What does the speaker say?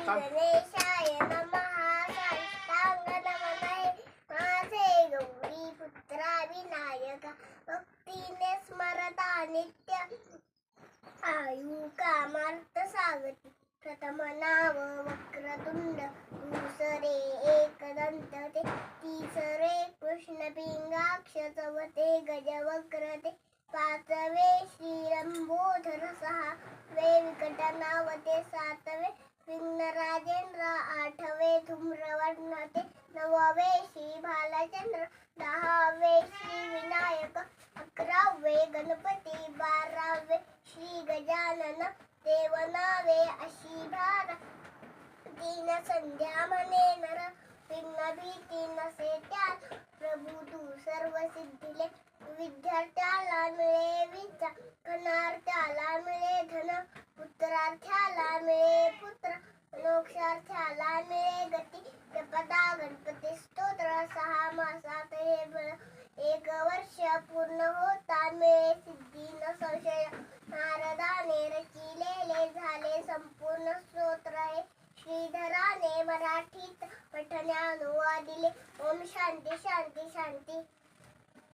गणेशाय नमः साष्टांग नमन माझे गौरी पुत्रा विनायका भक्तीने स्मरता नित्य आयु कामार्थ सागती प्रथम नाव वक्रतुंड दुसरे एकदंत ते तिसरे कृष्ण पिंगाक्ष चौथे गजवक्र ते पाचवे श्रीलंबोधर सहावे विकटनावते सातवे विघ्नराजेंद्र आठवे धूम्रवर्ण ते नववे श्री भालचंद्र दहावे श्री विनायक अकरावे गणपती बारावे श्री गजानन देवनावे अशी भार तीन संध्या म्हणे नर विघ्न भीती नसे त्या प्रभू तू सर्व सिद्धिले विद्यार्थ्याला मिळे विद्या धनार्थ्याला मिळे धन पुत्रार्थ्याला मिळे पुत्र मोक्षार्थ्याला मिळे गती जपदा गणपती स्तोत्र 6 मासात हे बळ 1 वर्ष पूर्ण होता मिळे सिद्धी न संशय नारदाने रचिलेले झाले संपूर्ण स्तोत्र हे श्रीधराने मराठीत पठण्यानुवादिले. ओम शांती शांती शांती.